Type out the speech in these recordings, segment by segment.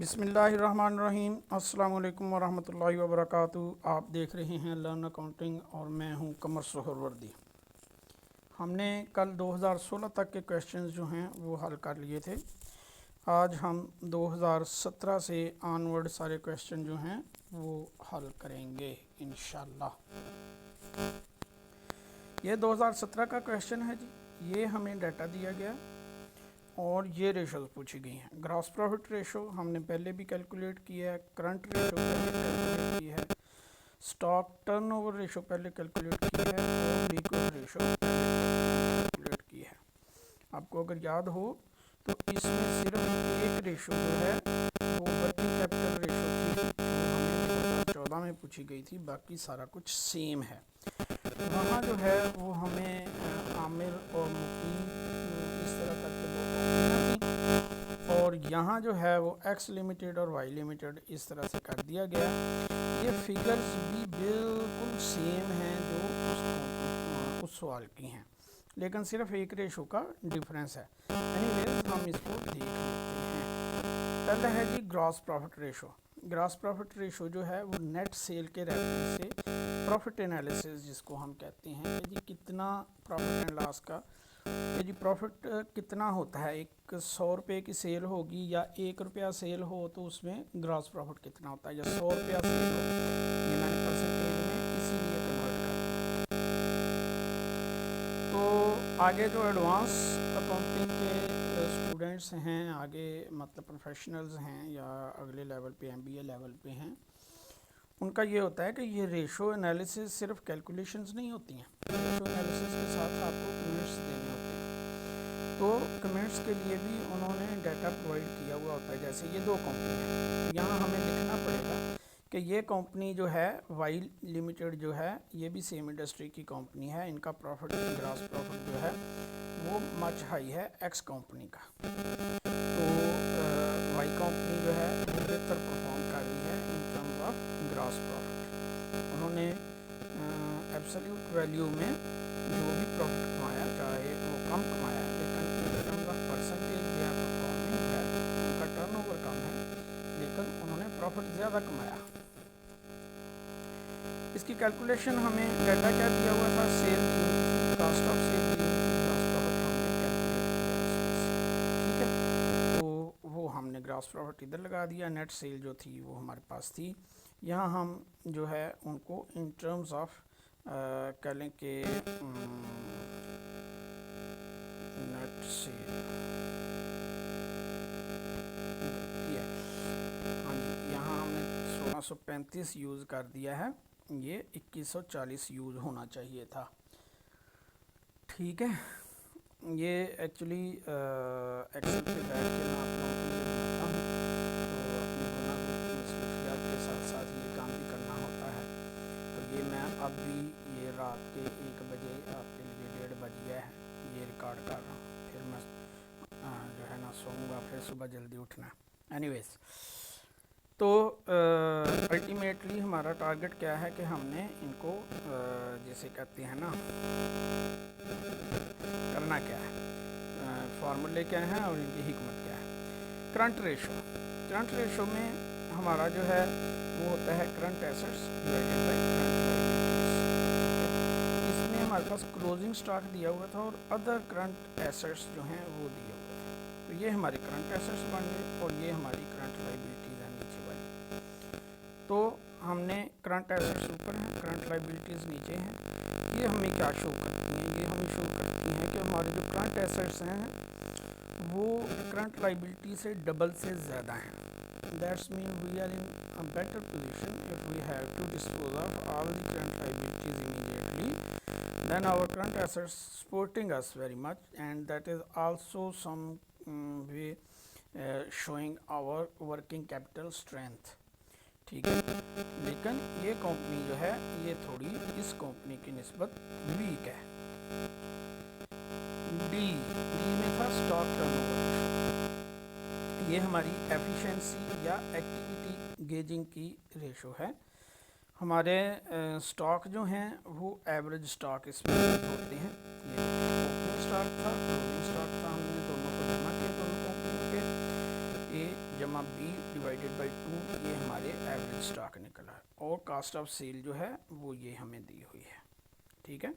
बिस्मिल्लाहिर्रहमानिर्रहीम। अस्सलाम वालेकुम वरहमतुल्लाहि वबरकातुहू। आप देख रहे हैं लर्न अकाउंटिंग और मैं हूं कमर सुहरवर्दी। हमने कल 2016 तक के क्वेश्चंस जो हैं वो हल कर लिए थे। आज हम 2017 से ऑनवर्ड सारे क्वेश्चन जो हैं वो हल करेंगे इंशाल्लाह। ये 2017 का क्वेश्चन है जी। ये हमें डाटा दिया गया और ये रेशोज पूछी गई हैं। ग्रॉस प्रॉफिट रेशो हमने पहले भी कैलकुलेट किया है, करंट रेशो पहले कैलकुलेट की है, स्टॉक टर्नओवर रेशो पहले कैलकुलेट की है और लिक्विड रेशो पहले कैलकुलेट की है। आपको अगर याद हो तो इसमें सिर्फ एक रेशो जो है वो वर्किंग कैपिटल रेशो थी जो हमें 2014 में पूछी गई थी, बाकी सारा कुछ सेम है। वहाँ जो है वो हमें आमिर और मुकीम इस तरह करके और यहाँ जो है वो एक्स लिमिटेड और वाई लिमिटेड इस तरह से कर दिया गया। ये फिगर्स भी बिल्कुल सेम हैं जो उस सवाल की हैं, लेकिन सिर्फ एक रेशो का डिफरेंस है। एनीवेज हम इसको देख लेते हैं। पहला है जी gross profit ratio. Gross profit ratio जो है वो नेट सेल के रेफरेंस से प्रॉफिट एनालिसिस जिसको हम कहते हैं कि जी कितना प्रॉफिट एंड लॉस का ये जी प्रॉफिट कितना होता है। एक 100 रुपये की सेल होगी या 1 रुपया सेल हो तो उसमें ग्रॉस प्रॉफिट कितना होता है, या 100 रुपया सेल हो, ये मैंने परसेंटेज में इसीलिए कन्वर्ट कर दिया। तो आगे जो एडवांस अकाउंटिंग के स्टूडेंट्स हैं, आगे मतलब प्रोफेशनल्स हैं या अगले लेवल पे MBA लेवल पे हैं, उनका ये होता है कि ये रेशो एनालिसिस सिर्फ कैलकुलेशंस नहीं होती हैं। रेशो एनालिसिस के साथ आपको कमेंट्स देने होते हैं, तो कमेंट्स के लिए भी उन्होंने डाटा प्रोवाइड किया हुआ होता है। जैसे ये दो कंपनी हैं, तो यहाँ हमें लिखना पड़ेगा कि ये कंपनी जो है वाई लिमिटेड जो है ये भी सेम इंडस्ट्री की कंपनी है, इनका प्रॉफिट ग्रॉस प्रॉफिट जो है वो मच हाई है एक्स कंपनी का। तो वाई कंपनी जो है वो बेहतर परफॉर्म कर रही है इन टर्म्स ऑफ ग्रॉस प्रॉफिट। उन्होंने एब्सोल्यूट वैल्यू में जो भी प्रॉफिट कमाया, चाहे वो कम कमाया, लेकिन in terms of percentage they are performing well. उनका टर्नओवर कम है लेकिन उन्होंने प्रॉफिट ज़्यादा कमाया। इसकी कैलकुलेशन हमें डाटा क्या दिया हुआ था, सेल दी हुई थी, कॉस्ट ऑफ सेल दी हुई थी, ग्रॉस प्रॉफिट हमने कैलकुलेट किया उसमें से। ठीक है, तो वो हमने ग्रॉस प्रॉफिट इधर लगा दिया, नेट सेल जो थी वो हमारे पास थी। यहाँ हम जो है उनको इन टर्म्स ऑफ कह लें कि नेट सेल, हाँ जी, यहाँ हमने 1635 यूज़ कर दिया है, ये 2140 यूज़ होना चाहिए था। ठीक है, ये एक्चुअली एक्सेल पे बैठ के मैं आप लोगों के लिए बनाता हूँ, तो अपनी मसरूफियात के साथ साथ ये काम भी करना होता है। तो ये मैं अब भी ये रात के 1 बजे आपके लिए 1:30 बज गया है, ये रिकॉर्ड कर रहा हूँ। फिर मैं जो है ना सोऊंगा, फिर सुबह जल्दी उठना। एनीवेज, तो अल्टीमेटली हमारा टारगेट क्या है कि हमने इनको जैसे कहते हैं ना, करना क्या है, फार्मूले क्या हैं और इनकी हिकमत क्या है। करंट रेशो, करंट रेशो में हमारा जो है वो होता है current assets divided by current liabilities. इसमें हमारे पास क्लोजिंग स्टॉक दिया हुआ था और अदर करंट एसेट्स जो हैं वो दिए हुए थे। तो ये हमारे करंट एसेट्स बन गए और ये हमारी करंट लायबिलिटीज है नीचे वाली। तो हमने करंट एसेट्स ऊपर हैं, करंट लायबिलिटीज़ नीचे हैं। ये हमें क्या शो करती हैं, ये हमें शो करती हैं कि हमारे जो करंट एसेट्स हैं वो करंट लायबिलिटी से डबल से ज़्यादा हैं। That's mean we are in a better position if we have to dispose of all the current liabilities immediately then our current assets supporting us very much, and that is also some way showing our working capital strength. ठीक है, लेकिन ये company जो है ये थोड़ी इस company की निस्बत वीक है। डी में था स्टॉक टर्नओवर, ये हमारी एफिशिएंसी या एक्टिविटी गेजिंग की रेशो है। हमारे स्टॉक जो हैं वो एवरेज स्टॉक इसमें होते हैं। ये ओपनिंग स्टॉक था, क्लोजिंग स्टॉक था, हमने दोनों को जमा किया, दोनों कंपनियों के ये जमा जमा बी डिवाइडेड बाई 2 ये हमारे एवरेज स्टॉक निकला है, और कास्ट ऑफ सेल जो है वो ये हमें दी हुई है। ठीक है,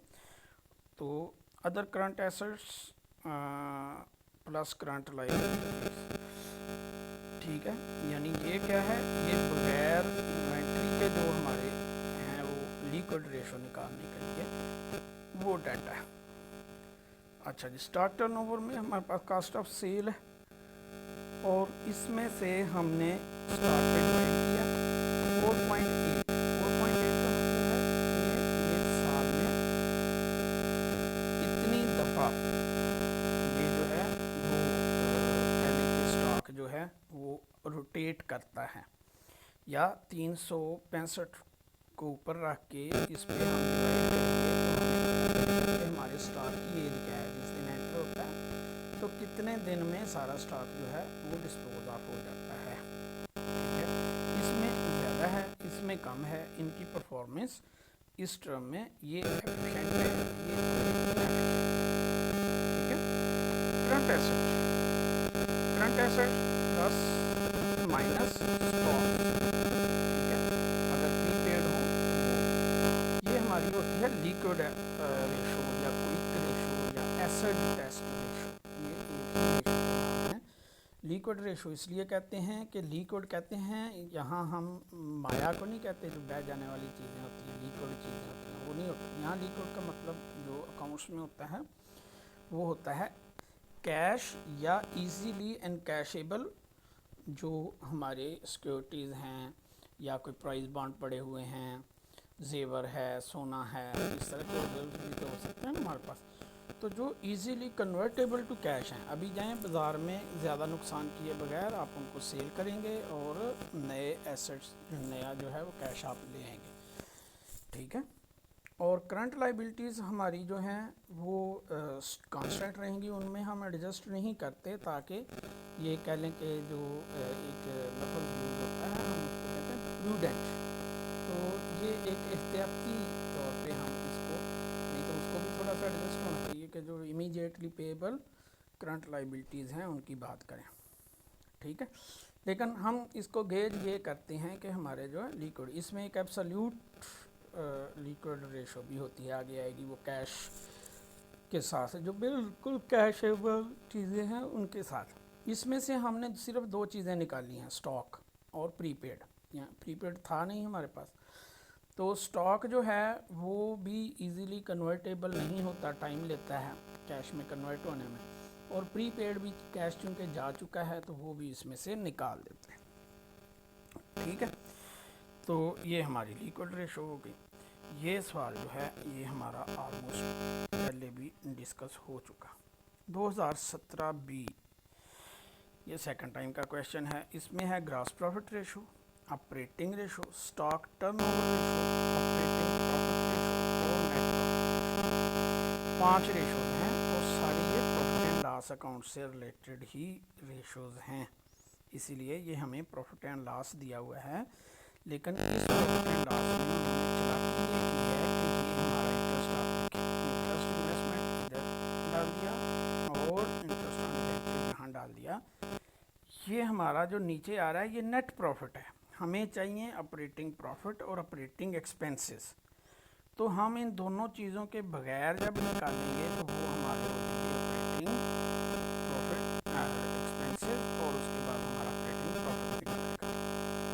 तो other current assets plus current liabilities, ठीक है, यानी ये क्या है, ये बगैर इन्वेंट्री के जो हमारे हैं वो लिक्विड रेशो निकालने के लिए वो डाटा है। अच्छा जी, स्टॉक टर्नओवर में हमारे पास कास्ट ऑफ सेल है, और इसमें से हमने स्टॉक पे डिवाइड किया 4.8 का मतलब है ये साल में इतनी दफ़ा ये जो है वो पहले के स्टॉक जो है वो रोटेट करता है, या 365 को ऊपर रख के इस पे हम डिवाइड करेंगे तो हमारे स्टॉक की एज क्या है जिस दिन एंटर होता है, तो कितने दिन में सारा स्टॉक जो है वो डिस्पोज ऑफ हो जाता है। ठीक है, इसमें ज़्यादा है, इसमें कम है, इनकी परफॉर्मेंस इस टर्म में ये एफिशिएंट है, ये ठीक है। Current asset plus minus stock, ठीक है, अगर प्रीपेड हो तो ये हमारी होती है लिक्विड रेशो या क्विक रेशो या acid test ratio. Liquid ratio इसलिए कहते हैं कि लिक्विड कहते हैं, यहाँ हम माया को नहीं कहते, जो बह जाने वाली चीज़ें होती हैं, लिक्विड चीज़ें होती हैं, वो नहीं होती। यहाँ लिक्विड का मतलब जो अकाउंट्स में होता है वो होता है कैश या इजीली एनकैशेबल, जो हमारे सिक्योरिटीज़ हैं या कोई प्राइस बॉन्ड पड़े हुए हैं, जेवर है, सोना है, इस तरह के रिजल्ट भी तो हो सकते हैं हमारे पास, तो जो इजीली कन्वर्टेबल टू कैश हैं। अभी जाएं बाज़ार में ज़्यादा नुकसान किए बगैर आप उनको सेल करेंगे और नए एसेट्स नया जो है वो कैश आप ले आएंगे। ठीक है, और करंट लाइबिलिटीज़ हमारी जो हैं वो कांस्टेंट रहेंगी, उनमें हम एडजस्ट नहीं करते, ताकि ये कह लें कि जो एक लफ्ज़ यूज़ होता है हम उसको कहते हैं प्रूडेंट, तो ये एक एहतियाती तौर पे हम इसको, नहीं तो उसको भी थोड़ा सा एडजस्ट होना चाहिए कि जो इमीडिएटली पेएबल करंट लाइबिलिटीज़ हैं उनकी बात करें। ठीक है, लेकिन हम इसको गेज ये करते हैं कि हमारे जो है लिक्विड, इसमें एक एब्सोल्यूट लिक्विड रेशो भी होती है, आगे आएगी वो कैश के साथ, जो बिल्कुल कैशेबल चीज़ें हैं उनके साथ। इसमें से हमने सिर्फ दो चीज़ें निकाली हैं, स्टॉक और प्रीपेड। यहाँ प्रीपेड था नहीं हमारे पास, तो स्टॉक जो है वो भी इजीली कन्वर्टेबल नहीं होता, टाइम लेता है कैश में कन्वर्ट होने में, और प्रीपेड भी कैश चूँकि जा चुका है तो वो भी इसमें से निकाल देते हैं। ठीक है, तो ये हमारी लिक्विड रेशो हो गई। ये सवाल जो है ये हमारा ऑलमोस्ट पहले भी डिस्कस हो चुका, 2017 बी, ये सेकंड टाइम का क्वेश्चन है। इसमें है gross profit ratio, operating ratio, stock turnover ratio, operating profit ratio और नेट प्रॉफिट। 5 रेशोज हैं और सारी ये प्रॉफिट एंड लॉस अकाउंट से रिलेटेड ही रेशोज हैं, इसीलिए ये हमें प्रॉफिट एंड लॉस दिया हुआ है। लेकिन इस प्रॉफिट एंड लॉस में हमने चलाकी ये की है कि ये हमारा इंटरेस्ट इन्वेस्टमेंट इधर डाल दिया और इंटरेस्ट ऑन डेट यहाँ डाल दिया। ये हमारा जो नीचे आ रहा है ये नेट प्रॉफिट है, हमें चाहिए ऑपरेटिंग प्रॉफिट और ऑपरेटिंग एक्सपेंसेस, तो हम इन दोनों चीज़ों के बगैर जब निकालेंगे तो वो हमारे हो जाएंगे ऑपरेटिंग प्रॉफिट एक्सपेंसेस, और उसके बाद हमारा ऑपरेटिंग प्रॉफिट निकलेगा।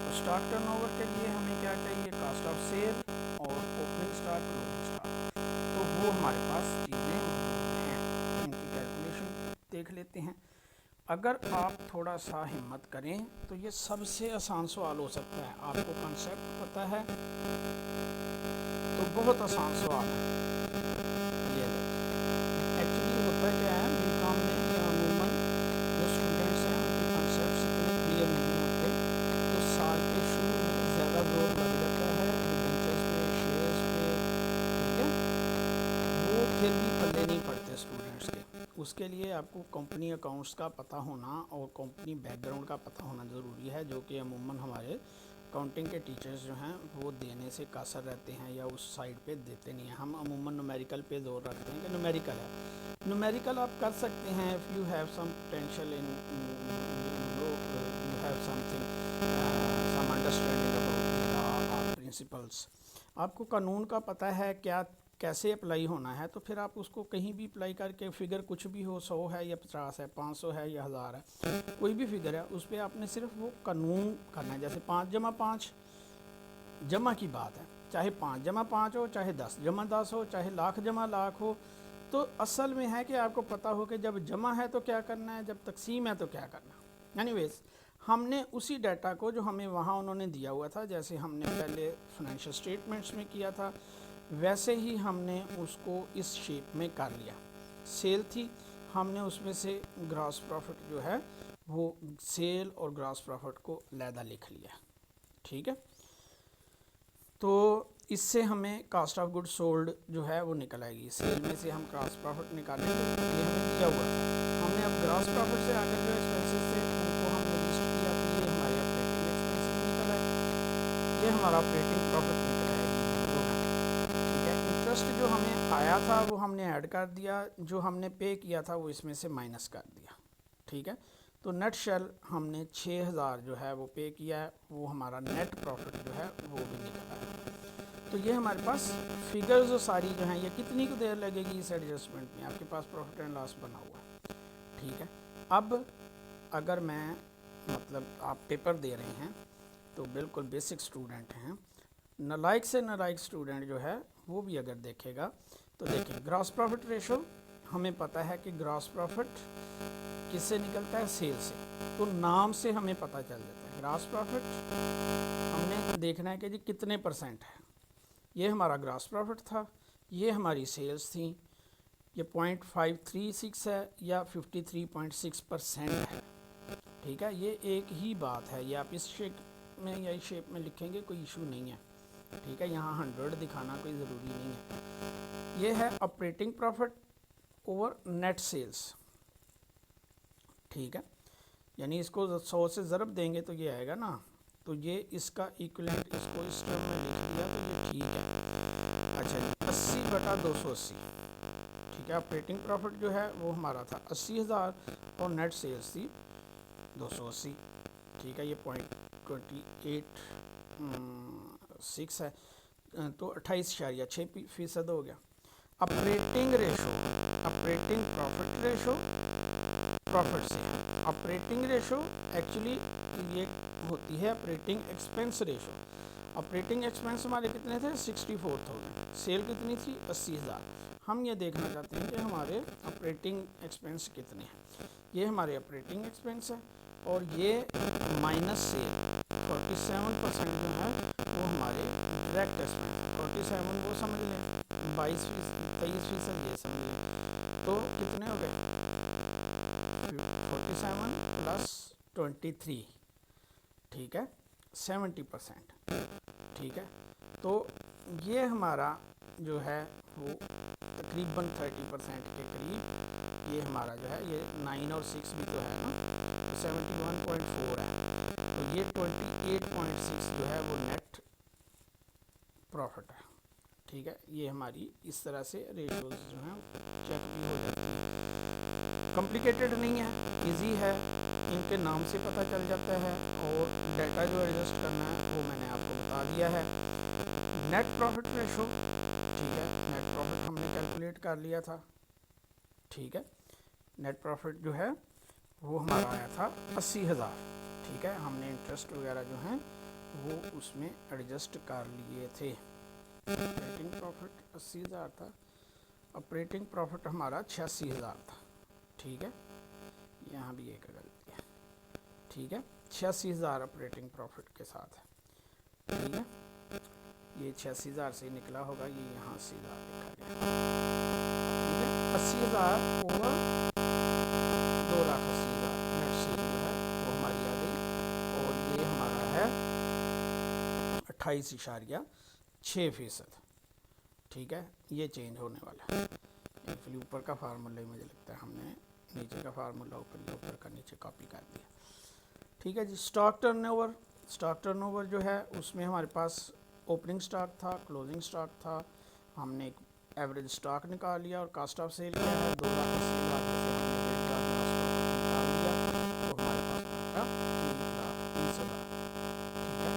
तो स्टॉक टर्नओवर के लिए हमें क्या चाहिए, कास्ट ऑफ सेल और ओपनिंग स्टॉक, क्लोजिंग स्टॉक, तो वो हमारे पास चीज़ें हैं, इनकी कैलकुलेशन देख लेते हैं। अगर आप थोड़ा सा हिम्मत करें तो ये सबसे आसान सवाल हो सकता है, आपको कॉन्सेप्ट पता है तो बहुत आसान सवाल है। ये एक्चुअली होता क्या है, बीकॉम में या अमूमन जो स्टूडेंट्स हैं उनके कॉन्सेप्ट्स इतने क्लियर नहीं होते, तो साल के शुरू में ज़्यादा जोर लग जाता है डिबेंचर्स पे, शेयर्स पे, ठीक है, वो फिर भी पल्ले नहीं पड़ते स्टूडेंट्स के। उसके लिए आपको कंपनी अकाउंट्स का पता होना और कंपनी बैकग्राउंड का पता होना ज़रूरी है, जो कि अमूमन हमारे अकाउंटिंग के टीचर्स जो हैं वो देने से कासर रहते हैं या उस साइड पे देते नहीं हैं। हम अमूमन न्यूमेरिकल पे जोर रखते हैं कि न्यूमेरिकल है, न्यूमेरिकल आप कर सकते हैं if you have some potential in, you have some principles. आपको कानून का पता है क्या कैसे अप्लाई होना है, तो फिर आप उसको कहीं भी अप्लाई करके, फिगर कुछ भी हो, 100 है या 50 है, 500 है या 1000 है, कोई भी फिगर है, उस पर आपने सिर्फ वो कानून करना है। जैसे 5 जमा 5 जमा की बात है, चाहे 5 जमा 5 हो, चाहे 10 जमा 10 हो, चाहे लाख जमा लाख हो, तो असल में है कि आपको पता हो कि जब जमा है तो क्या करना है, जब तकसीम है तो क्या करना है। एनीवेज, हमने उसी डाटा को जो हमें वहाँ उन्होंने दिया हुआ था, जैसे हमने पहले फाइनेंशियल स्टेटमेंट्स में किया था, वैसे ही हमने उसको इस शेप में कर लिया। सेल थी, हमने उसमें से ग्रॉस प्रॉफिट जो है वो सेल और ग्रॉस प्रॉफिट को अलहदा लिख लिया। ठीक है, तो इससे हमें कास्ट ऑफ गुड सोल्ड जो है वो निकल आएगी। सेल में से हम ग्रॉस प्रॉफिट निकालेंगे, ये हमें दिया हुआ था। हमने अब ग्रॉस प्रॉफिट से आकर जो एक्सपेंसेस थे उनको हमने लिस्ट किया, तो ये हमारे ऑपरेटिंग एक्सपेंसेस निकल आए, ये हमारा ऑपरेटिंग प्रॉफिट निकल आएगी। ठीक है, इंटरेस्ट जो हमें आया था वो हमने ऐड कर दिया, जो हमने पे किया था वो इसमें से माइनस कर दिया। ठीक है, तो नेट शेल हमने 6000 जो है वो पे किया है, वो हमारा नेट प्रॉफिट जो है वो भी निकल आया। तो ये हमारे पास फिगर्स जो सारी जो हैं, ये कितनी को देर लगेगी इस एडजस्टमेंट में, आपके पास प्रॉफिट एंड लॉस बना हुआ है। ठीक है, अब अगर मैं मतलब आप पेपर दे रहे हैं तो बिल्कुल बेसिक स्टूडेंट हैं, नालायक से नालायक स्टूडेंट जो है वो भी अगर देखेगा तो देखिए, ग्रॉस प्रॉफिट रेशो हमें पता है कि ग्रॉस प्रॉफिट किससे निकलता है, सेल से, तो नाम से हमें पता चल जाता है। ग्रॉस प्रॉफिट हमने देखना है कि जी कितने परसेंट है, ये हमारा ग्रॉस प्रॉफिट था, ये हमारी सेल्स थी, ये 0.536 है या 53.6% है। ठीक है, ये एक ही बात है, ये आप इस शेप में या इस शेप में लिखेंगे कोई इशू नहीं है। ठीक है, यहाँ 100 दिखाना कोई ज़रूरी नहीं है। ये है operating profit over net sales. ठीक है, यानी इसको 100 से ज़रब देंगे तो ये आएगा ना, तो ये इसका इक्विवेलेंट इसको इस टर्म में लिख दिया तो ये ठीक है। अच्छा जी, 80/280। ठीक है, ऑपरेटिंग प्रॉफिट जो है वो हमारा था 80,000 और नेट सेल्स थी 280। ठीक है, ये 0.28 है, तो 28.6% हो गया। Operating ratio, operating profit ratio profit से, ऑपरेटिंग रेशो एक्चुअली ये होती है operating expense ratio. Operating expense हमारे कितने थे, 64,000, सेल कितनी थी, 80,000। हम ये देखना चाहते हैं कि हमारे ऑपरेटिंग एक्सपेंस कितने हैं। ये हमारे ऑपरेटिंग एक्सपेंस है और ये माइनस सेल 47% जो है वो हमारे डायरेक्ट एक्सपेंस। 47 वो समझ लें, 23% ये समझ लें, तो कितने हो गए, 47 प्लस 23। ठीक है, 70%। ठीक है, तो ये हमारा जो है वो तकरीबन 30% के करीब ये हमारा जो है, ये 9 और 6 भी तो है ना, तो 71.4 है, तो ये 28.6 जो है वो नेट प्रॉफिट है। ठीक है, ये हमारी इस तरह से रेशोज जो हैं चेक भी हो जाती हैं। कॉम्प्लिकेटेड नहीं है, इजी है, इनके नाम से पता चल जाता है, और डाटा जो एडजस्ट करना है वो मैंने आपको बता दिया है। नेट प्रॉफिट रेशो, ठीक है, नेट प्रॉफिट हमने कैलकुलेट कर लिया था। ठीक है, नेट प्रॉफिट जो है वो हमारा आया था 80,000। ठीक है, हमने इंटरेस्ट वगैरह जो हैं वो उसमें एडजस्ट कर लिए थे। ऑपरेटिंग प्रॉफिट 80,000 था, ऑपरेटिंग प्रॉफिट हमारा 86,000 था। ठीक है, यहाँ भी एक गलती है। ठीक है, 86,000 ऑपरेटिंग प्रॉफिट के साथ है। ठीक है, ये 86,000 से निकला होगा, ये यहाँ सीधा लिखा गया। ठीक है, 80,000 ओवर 2,80,000 नेट सेल जो है वो हमारी आ गई, और ये हमारा है 28.6%। ठीक है, ये चेंज होने वाला है। एक्चुअली ऊपर का फार्मूला ही मुझे लगता है हमने नीचे का फार्मूला ऊपर या ऊपर का नीचे कॉपी कर दिया। ठीक है जी, स्टॉक टर्नओवर, स्टॉक टर्नओवर जो है उसमें हमारे पास ओपनिंग स्टॉक था, क्लोजिंग स्टॉक था, हमने एक एवरेज स्टॉक निकाल लिया और कास्ट ऑफ सेल किया है 2,80,000 में से हमने 1,50,000 निकाल लिया, तो हमारे पास बचा 3,30,000। ठीक है,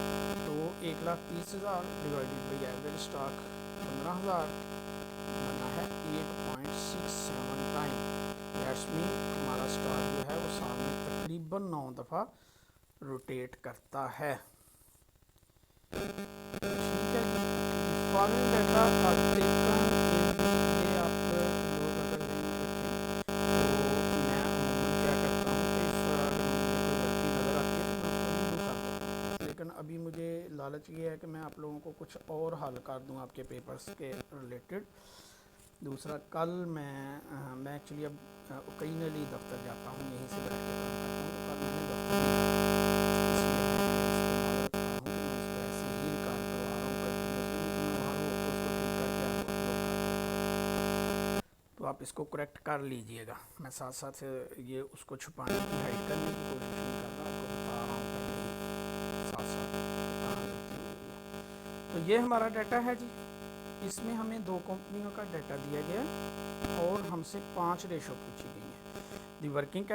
तो 1,30,000 डिवाइडेड बाई एवरेज स्टॉक 15,000 बना है 8.67 टाइम। दैट्स मीन हमारा स्टॉक जो है वो साल में तकरीबन 9 दफ़ा रोटेट करता है। ठीक है जी। Following data are taken in, ये आप लोग अगर नहीं रखें तो मैं अमूमन क्या करता हूँ कि इस तरह अगर मुझे कोई गलती नज़र आती है तो मैं उसको रीडू कर देता हूँ, लेकिन अभी मुझे लालच ये है कि मैं आप लोगों को कुछ और हल कर दूँ आपके पेपर्स के रिलेटेड। दूसरा कल मैं एक्चुअली अब ओकेजनली दफ्तर जाता हूँ, यहीं से बैठ के काम करता हूँ, तो कल मैंने दफ्तर नहीं जाना, इसलिए मैं इसको मालूम रखता हूँ कि मैं इसको ऐसे ही रिकॉर्ड करवा रहा हूँ कंटिन्यूसली, तो मैं वहाँ रोक के उसको ठीक करके आपको अपलोड कर देता हूँ। तो आप इसको करेक्ट कर लीजिएगा। मैं साथ साथ ये उसको छुपाने की हाइड करने की कोशिश नहीं कर रहा, आपको बता रहा हूँ पहले ही साथ साथ कहाँ गलती हुई है। तो ये हमारा डाटा है जी। इसमें हमें 2 कंपनियों का डाटा दिया गया और हमसे 5 रेशो पूछी गई हैं। दी वर्किंग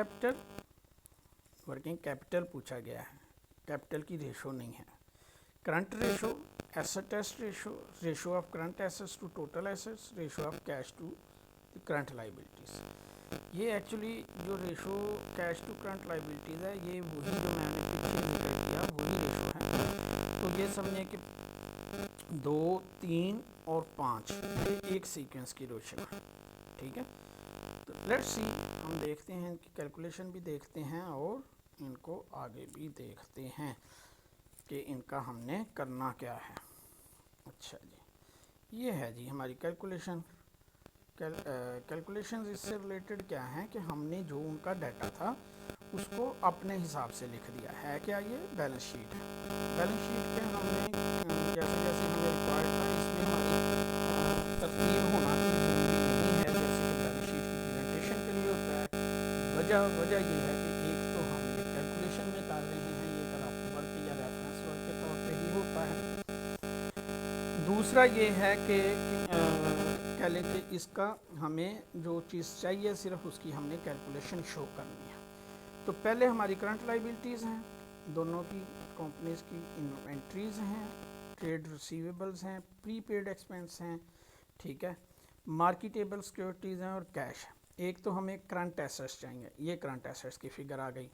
कैपिटल पूछा गया है, कैपिटल की रेशो नहीं है। Current ratio, asset test ratio, ratio of current assets to total assets, ratio of cash to the current liabilities. ये एक्चुअली जो ratio cash to current liabilities है, ये वही जो मैंने पीछे जिक्र किया वही रेशो है। तो ये समझे कि 2, 3 और 5 ये एक सीक्वेंस की रेशो है। ठीक है, तो लेट्स सी, हम देखते हैं इनकी कैलकुलेशन भी देखते हैं और इनको आगे भी देखते हैं कि इनका हमने करना क्या है। अच्छा जी, ये है जी हमारी कैलकुलेशन। कैलकुलेशन इससे रिलेटेड क्या है कि हमने जो उनका डाटा था उसको अपने हिसाब से लिख दिया है। क्या ये बैलेंस शीट है। बैलेंस शीट के हमने जैसे जैसे हमें रिक्वायर्ड था, इसमें हमारी तरतीब होना कोई ज़रूरी नहीं है जैसे कि बैलेंस शीट की प्रेजेंटेशन के लिए होता है। वजह ये है कि एक तो हम ये कैलकुलेशन में कर रहे हैं, ये ड्राफ्ट वर्क या रेफरेंस वर्क के तौर पे ही होता है। दूसरा ये है कि कह लें कि इसका हमें जो चीज़ चाहिए सिर्फ उसकी हमने कैलकुलेशन शो करनी है। तो पहले हमारी करंट लाइबिलिटीज़ हैं, दोनों की कंपनीज की इन्वेंट्रीज़ हैं, ट्रेड रिसीवेबल्स हैं, प्रीपेड एक्सपेंस हैं। ठीक है, मार्केटेबल सिक्योरिटीज़ हैं और कैश है। एक तो हमें करंट एसेट्स चाहिए, ये करंट एसेट्स की फिगर आ गई।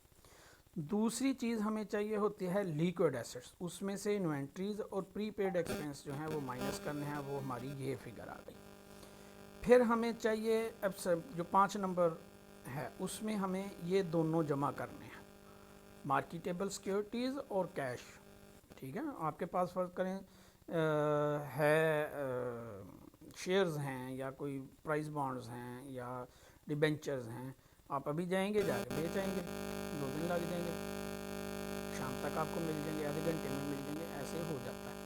दूसरी चीज़ हमें चाहिए होती है लिक्विड एसेट्स, उसमें से इन्वेंट्रीज़ और प्रीपेड एक्सपेंस जो हैं वो माइनस करने हैं, वो हमारी ये फिगर आ गई। फिर हमें चाहिए अब जो 5 नंबर है उसमें हमें ये दोनों जमा करने हैं, मार्केटेबल सिक्योरिटीज़ और कैश। ठीक है, आपके पास फर्ज करें शेयर्स हैं या कोई प्राइस बॉन्ड्स हैं या डिबेंचर्स हैं, आप अभी जाएंगे जाके बेच आएंगे, 2 दिन लग जाएंगे, शाम तक आपको मिल जाएंगे, आधे घंटे में मिल जाएंगे, ऐसे हो जाता है।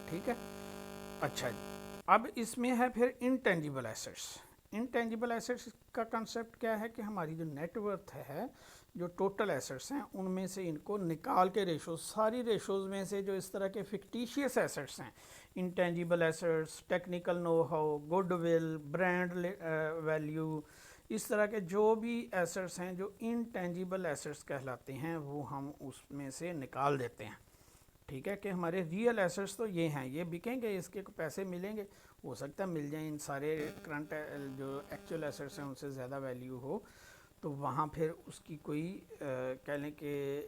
ठीक है, अच्छा जी, अब इसमें है फिर इनटेंजिबल एसेट्स। इनटेंजिबल एसेट्स का कंसेप्ट क्या है कि हमारी जो नेटवर्थ है, जो टोटल एसेट्स हैं उनमें से इनको निकाल के रेशोज, सारी रेशोज़ में से जो इस तरह के फिक्टिशियस एसेट्स हैं, intangible assets, technical know how, goodwill, brand value, इस तरह के जो भी एसेट्स हैं जो इनटेंजिबल एसेट्स कहलाते हैं, वो हम उसमें से निकाल देते हैं। ठीक है, कि हमारे रियल एसेट्स तो ये हैं, ये बिकेंगे, इसके पैसे मिलेंगे, हो सकता है मिल जाए, इन सारे करंट जो एक्चुअल एसेट्स हैं उनसे ज़्यादा वैल्यू हो, तो वहाँ फिर उसकी कोई कह लें कि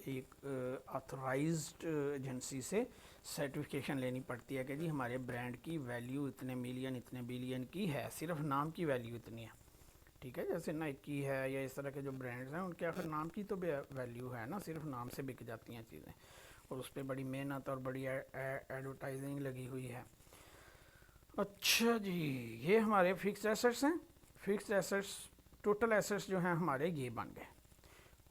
एक ऑथराइज्ड एजेंसी से सर्टिफिकेशन लेनी पड़ती है कि जी हमारे ब्रांड की वैल्यू इतने मिलियन इतने बिलियन की है, सिर्फ नाम की वैल्यू इतनी है। ठीक है, जैसे नाइकी है या इस तरह के जो ब्रांड्स हैं उनके आखिर नाम की तो वैल्यू है ना, सिर्फ नाम से बिक जाती हैं चीज़ें, और उस पर बड़ी मेहनत और बड़ी एडवर्टाइजिंग लगी हुई है। अच्छा जी, ये हमारे फिक्स एसेट्स हैं। फिक्स एसेट्स, टोटल एसेट्स जो हैं हमारे ये बन गए,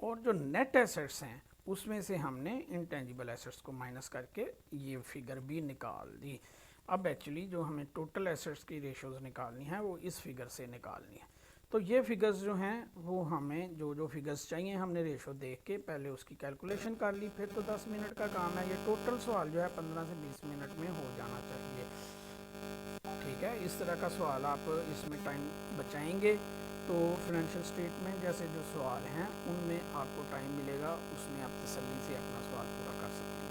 और जो नेट एसेट्स हैं उसमें से हमने इंटेंजिबल एसेट्स को माइनस करके ये फिगर भी निकाल दी। अब एक्चुअली जो हमें टोटल एसेट्स की रेशोज़ निकालनी है वो इस फिगर से निकालनी है। तो ये फिगर्स जो हैं वो हमें जो फिगर्स चाहिए हमने रेशो देख के पहले उसकी कैलकुलेशन कर ली, फिर तो 10 मिनट का काम है। ये टोटल सवाल जो है 15 से 20 मिनट में हो जाना चाहिए। ठीक है, इस तरह का सवाल आप इसमें टाइम बचाएंगे तो फाइनेंशियल स्टेटमेंट जैसे जो सवाल हैं उनमें आपको टाइम मिलेगा, उसमें आप तसल्ली से अपना सवाल पूरा कर सकेंगे।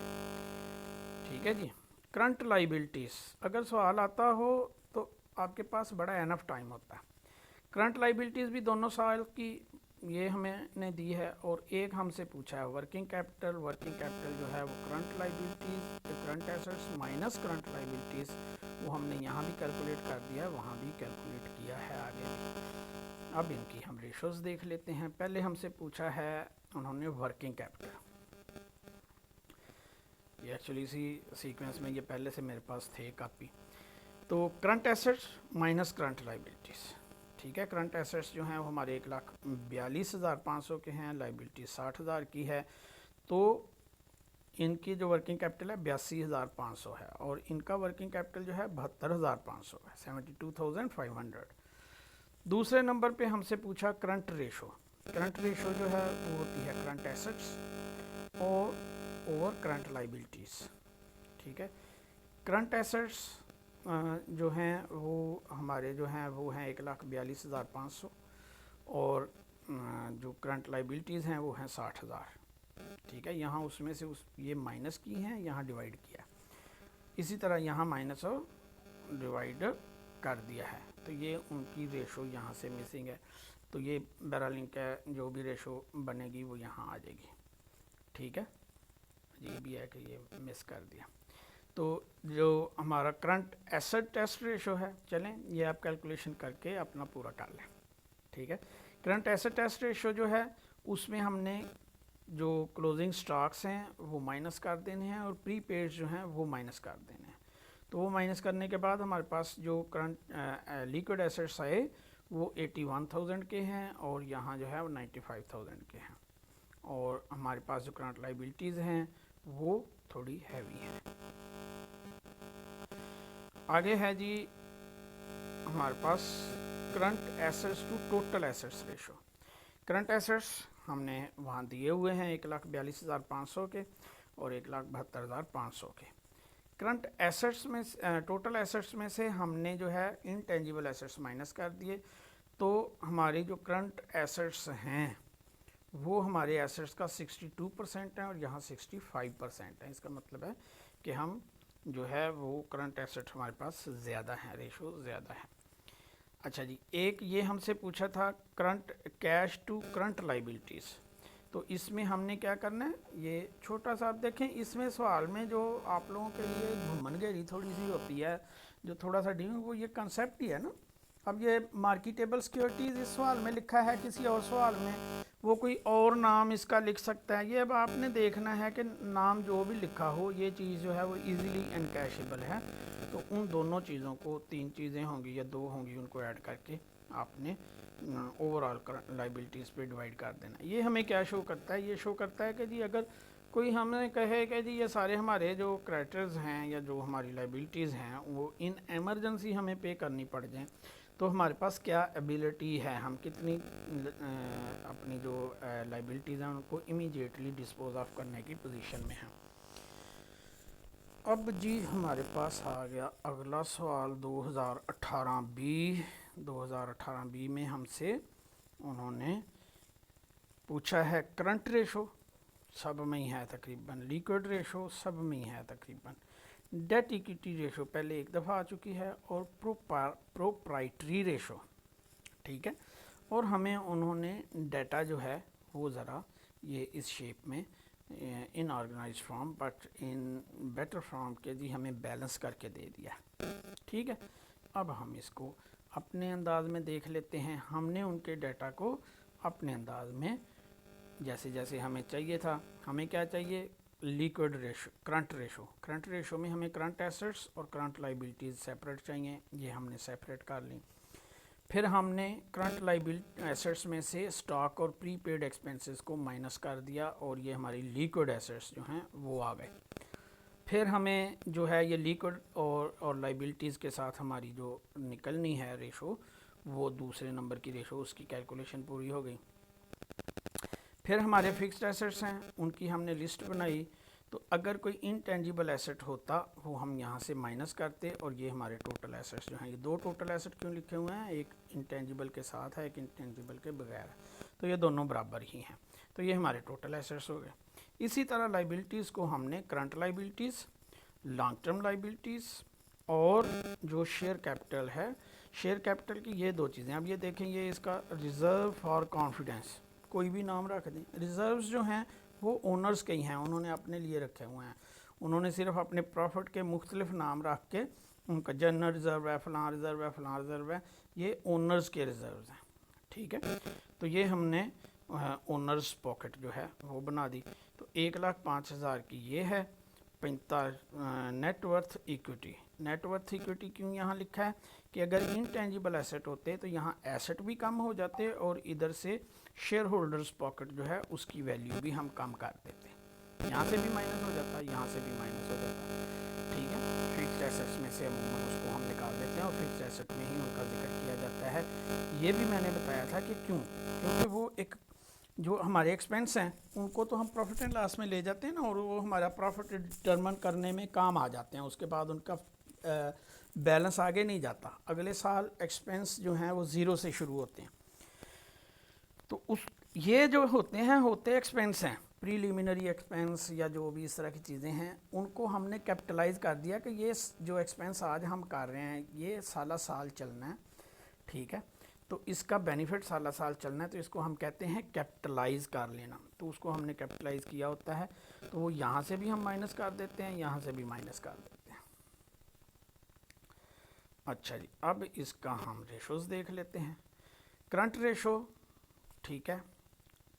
है जी। करंट लाइबिलिटीज़, अगर सवाल आता हो तो आपके पास बड़ा एनफ टाइम होता है। करंट लाइबिलिटीज़ भी दोनों साल की ये हमें दी है, और एक हमसे पूछा है वर्किंग कैपिटल। वर्किंग कैपिटल जो है वो current liabilities, current assets minus current liabilities, वो हमने यहाँ भी कैलकुलेट कर दिया है, वहाँ भी कैलकुलेट किया है आगे भी। अब इनकी हम रेशोज़ देख लेते हैं। पहले हमसे पूछा है उन्होंने वर्किंग कैपिटल। ये एक्चुअली इसी सीक्वेंस में ये पहले से मेरे पास थे कापी। तो current assets minus current liabilities, ठीक है। करंट एसेट्स जो हैं वो हमारे 1,42,500 के हैं, लाइबिलिटी 60,000 की है। तो इनकी जो वर्किंग कैपिटल है 82,500 है, और इनका वर्किंग कैपिटल जो है 72,500 है, 72,500। दूसरे नंबर पे हमसे पूछा करंट रेशो। करंट रेशो जो है वो होती है करंट एसेट्स और ओवर करंट लाइबिलिटीज़, ठीक है। करंट एसेट्स जो हैं वो हमारे जो हैं वो हैं 1,42,500, और जो करंट लाइबिलिटीज़ हैं वो हैं 60,000, ठीक है। यहाँ उसमें से ये माइनस की हैं, यहाँ डिवाइड किया, इसी तरह यहाँ माइनस और डिवाइड कर दिया है। तो ये उनकी रेशो यहाँ से मिसिंग है, तो ये बहरहाल इनका जो भी रेशो बनेगी वो यहाँ आ जाएगी, ठीक है। ये भी है कि ये मिस कर दिया। तो जो हमारा करंट एसेट टेस्ट रेशो है, चलें ये आप कैलकुलेशन करके अपना पूरा कर लें, ठीक है। करंट एसेट टेस्ट रेशो जो है उसमें हमने जो क्लोजिंग स्टॉक्स हैं वो माइनस कर देने हैं, और प्री पेड जो हैं वो माइनस कर देने हैं। तो वो माइनस करने के बाद हमारे पास जो करंट लिक्विड एसेट्स आए वो 81,000 के हैं, और यहाँ जो है वो 95,000 के हैं, और हमारे पास जो करंट लाइबिलिटीज़ हैं वो थोड़ी हैवी हैं। आगे है जी हमारे पास current assets to total assets ratio. Current assets हमने वहाँ दिए हुए हैं 1,42,500 के और 1,72,500 के। करंट एसेट्स में टोटल एसेट्स में से हमने जो है इनटेंजिबल एसेट्स माइनस कर दिए, तो हमारी जो करंट एसेट्स हैं वो हमारे एसेट्स का 62% है, और यहाँ 65% है। इसका मतलब है कि हम जो है वो करंट एसेट हमारे पास ज़्यादा है, रेशो ज़्यादा है। अच्छा जी, एक ये हमसे पूछा था current cash to current liabilities. तो इसमें हमने क्या करना है, ये छोटा सा आप देखें, इसमें सवाल में जो आप लोगों के लिए घुमनगेरी थोड़ी सी होती है, जो थोड़ा सा डी वो ये कंसेप्ट ही है ना। अब ये मार्केटेबल सिक्योरिटीज़ इस सवाल में लिखा है, किसी और सवाल में वो कोई और नाम इसका लिख सकता है। ये अब आपने देखना है कि नाम जो भी लिखा हो ये चीज़ जो है वो इजीली एनकैशेबल है। तो उन दोनों चीज़ों को, 3 चीज़ें होंगी या 2 होंगी, उनको ऐड करके आपने ओवरऑल लाइबिलिटीज़ पे डिवाइड कर देना। ये हमें क्या शो करता है, ये शो करता है कि जी अगर कोई हमें कहे कि जी ये सारे हमारे जो क्रेडिटर्स हैं या जो हमारी लाइबिलिटीज़ हैं वो इन एमरजेंसी हमें पे करनी पड़ जाएँ, तो हमारे पास क्या एबिलिटी है, हम कितनी अपनी जो लाइबिलिटीज़ हैं उनको इमीडिएटली डिस्पोज ऑफ करने की पोजीशन में हैं। अब जी हमारे पास आ गया अगला सवाल 2018 बी में हमसे उन्होंने पूछा है करंट रेशो, सब में ही है तकरीबन, लिक्विड रेशो सब में ही है तकरीबन, डेट इक्विटी रेशो पहले एक दफ़ा आ चुकी है, और प्रोप्राइटरी रेशो, ठीक है। और हमें उन्होंने डाटा जो है वो ज़रा ये इस शेप में inorganized form but in better form के जी हमें बैलेंस करके दे दिया, ठीक है। अब हम इसको अपने अंदाज में देख लेते हैं। हमने उनके डाटा को अपने अंदाज में जैसे जैसे हमें चाहिए था, हमें क्या चाहिए, liquid ratio, current ratio. Current ratio में हमें करंट एसेट्स और करंट लाइबिलिटीज़ सेपरेट चाहिए, ये हमने सेपरेट कर ली। फिर हमने करंट लाइबिलिटी एसेट्स में से स्टॉक और प्रीपेड एक्सपेंसेस को माइनस कर दिया, और ये हमारी लिक्विड एसेट्स जो हैं वो आ गए। फिर हमें जो है ये लिक्विड और लाइबिलिटीज़ के साथ हमारी जो निकलनी है रेशो, वो दूसरे नंबर की रेशो, उसकी कैलकुलेशन पूरी हो गई। फिर हमारे फिक्स्ड एसेट्स हैं, उनकी हमने लिस्ट बनाई। तो अगर कोई इनटेंजिबल एसेट होता वो हम यहाँ से माइनस करते, और ये हमारे टोटल एसेट्स जो हैं, ये 2 टोटल एसेट क्यों लिखे हुए हैं, एक इंटेंजिबल के साथ है, एक इंटेंजिबल के बगैर है, तो ये दोनों बराबर ही हैं। तो ये हमारे टोटल एसेट्स हो गए। इसी तरह लाइबिलिटीज़ को हमने current liabilities, long term liabilities और जो शेयर कैपिटल है, शेयर कैपिटल की ये दो चीज़ें। अब ये देखें, ये इसका रिज़र्व फॉर कॉन्फिडेंस, कोई भी नाम रख दें। रिज़र्व्स जो हैं वो ओनर्स के ही हैं, उन्होंने अपने लिए रखे हुए हैं। उन्होंने सिर्फ अपने प्रॉफिट के मुख्तलिफ नाम रख के उनका जनरल रिज़र्व है, फ़लाँ रिज़र्व है, फ़लाँ रिज़र्व है, ये ओनर्स के रिज़र्व हैं। ठीक है, तो ये हमने ओनर्स पॉकेट जो है वो बना दी। तो 1,05,000 की ये है। 45 नेटवर्थ इक्विटी। नेटवर्थ इक्विटी क्यों यहाँ लिखा है कि अगर इनटेंजिबल एसेट होते तो यहाँ एसेट भी कम हो जाते और इधर से शेयर होल्डर्स पॉकेट जो है उसकी वैल्यू भी हम कम कर देते। यहाँ से भी माइनस हो जाता, यहाँ से भी माइनस हो जाता। ठीक है, फिक्स्ड एसेट्स में से अमूमन उसको हम निकाल देते हैं और फिक्स्ड एसेट में ही उनका जिक्र किया जाता है। ये भी मैंने बताया था कि क्यों, क्योंकि वो एक जो हमारे एक्सपेंस हैं उनको तो हम प्रॉफिट एंड लॉस में ले जाते हैं ना, और वो हमारा प्रॉफिट डिटरमिन करने में काम आ जाते हैं। उसके बाद उनका बैलेंस आगे नहीं जाता, अगले साल एक्सपेंस जो हैं वो ज़ीरो से शुरू होते हैं। तो उस ये जो होते एक्सपेंस हैं, प्रीलिमिनरी एक्सपेंस या जो भी इस तरह की चीज़ें हैं, उनको हमने कैपिटलाइज कर दिया कि ये जो एक्सपेंस आज हम कर रहे हैं ये साला साल चलना है। ठीक है, तो इसका बेनिफिट साला साल चलना है, तो इसको हम कहते हैं कैपिटलाइज कर लेना। तो उसको हमने कैपिटलाइज किया होता है, तो वो यहाँ से भी हम माइनस कर देते हैं, यहाँ से भी माइनस कर देते हैं। अच्छा जी, अब इसका हम रेशोज देख लेते हैं। करंट रेशो, ठीक है,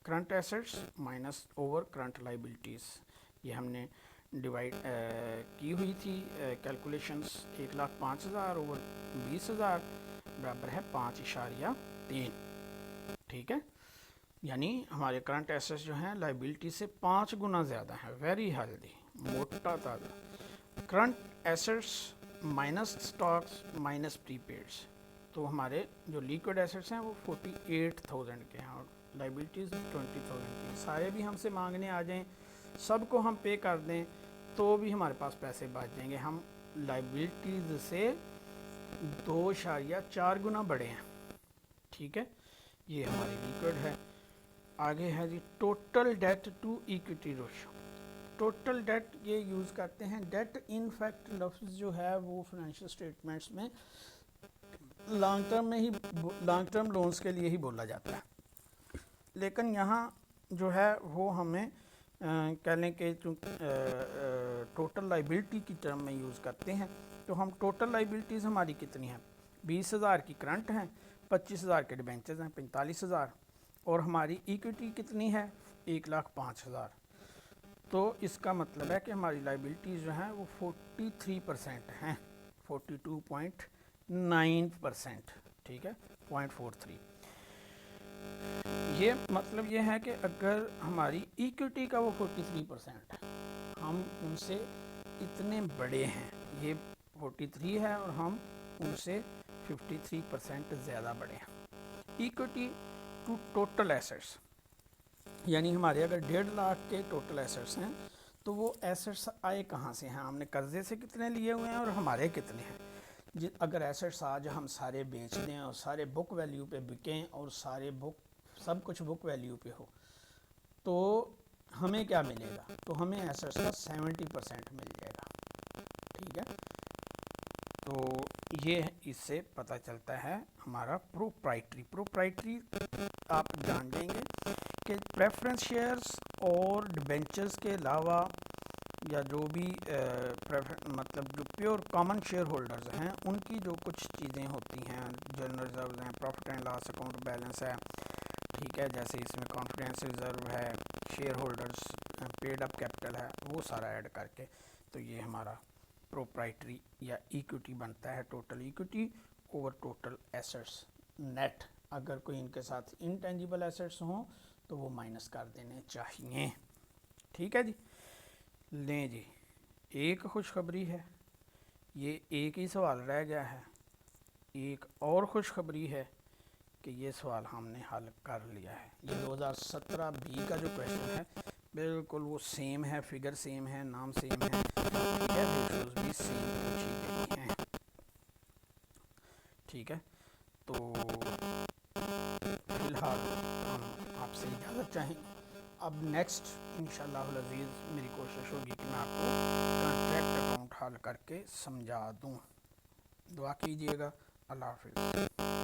current assets minus over current liabilities, ये हमने डिवाइड की हुई थी कैलकुलेशंस। 1,05,000 ओवर 20,000 बराबर है 5.3। ठीक है, यानी हमारे करंट एसेट्स जो हैं लाइबिलिटी से 5 गुना ज़्यादा है। वेरी हेल्दी, मोटा ताज़ा। Current assets minus stocks minus prepaids, तो हमारे जो लिक्विड एसेट्स हैं वो 48,000 के हैं और लाइबिलिटीज़ 20,000 की। सारे भी हमसे मांगने आ जाएं, सबको हम पे कर दें तो भी हमारे पास पैसे बच जाएंगे। हम लाइबिलिटीज़ से 2.4 गुना बड़े हैं। ठीक है, ये हमारी लिक्विड है। आगे है जी total debt to equity ratio. Total debt ये यूज़ करते हैं। डेट इन फैक्ट लफ्ज़ जो है वो फाइनेंशियल स्टेटमेंट्स में लॉन्ग टर्म लोन्स के लिए ही बोला जाता है, लेकिन यहाँ जो है वो हमें कह लें कि टोटल लाइबिलिटी की टर्म में यूज़ करते हैं। तो हम टोटल लाइबिलिटीज़ हमारी कितनी हैं, 20,000 की करंट हैं, 25,000 के डिबेंचर्स हैं, 45,000, और हमारी इक्विटी कितनी है 1,05,000। तो इसका मतलब है कि हमारी लाइबिलिटीज़ जो हैं वो 43% हैं, 42.9%। ठीक है, 0.43। ये मतलब ये है कि अगर हमारी इक्विटी का वो 43% है, हम उनसे इतने बड़े हैं, ये 43 है और हम उनसे 53% ज़्यादा बड़े हैं। इक्विटी टू टोटल एसेट्स, यानी हमारे अगर 1.5 लाख के टोटल एसेट्स हैं तो वो एसेट्स आए कहाँ से हैं, हमने कर्जे से कितने लिए हुए हैं और हमारे कितने हैं। अगर एसेट्स आज हम सारे बेच दें और सारे बुक वैल्यू पे बिकें और सारे सब कुछ बुक वैल्यू पे हो तो हमें क्या मिलेगा, तो हमें एसेट्स का 70% मिल जाएगा। ठीक है, तो ये इससे पता चलता है हमारा प्रोप्राइटरी आप जान लेंगे कि प्रेफरेंस शेयर्स और डिबेंचर्स के अलावा या जो भी मतलब जो प्योर कॉमन शेयर होल्डर्स हैं उनकी जो कुछ चीज़ें होती हैं, जनरल रिजर्व हैं, profit and loss account balance है। ठीक है, जैसे इसमें कॉन्फिडेंस रिजर्व है, share holders paid up capital है, वो सारा ऐड करके तो ये हमारा प्रोप्राइटरी या इक्विटी बनता है। Total equity over total assets net. अगर कोई इनके साथ इनटेंजिबल एसेट्स हों तो वो माइनस कर देने चाहिए। ठीक है जी, लें जी, एक खुशखबरी है, ये एक ही सवाल रह गया है। एक और खुशखबरी है कि ये सवाल हमने हल कर लिया है। ये 2017 बी का जो क्वेश्चन है बिल्कुल वो सेम है, फिगर सेम है, नाम सेम है, रेशोज भी सेम पूछी गई हैं। ठीक है, तो फिलहाल हम आपसे इजाज़त चाहेंगे। अब नेक्स्ट इंशाअल्लाह अज़ीज़ मेरी कोशिश होगी कि मैं आपको कॉन्ट्रैक्ट अकाउंट करके समझा दूँ। दुआ कीजिएगा। अल्लाह हाफिज़।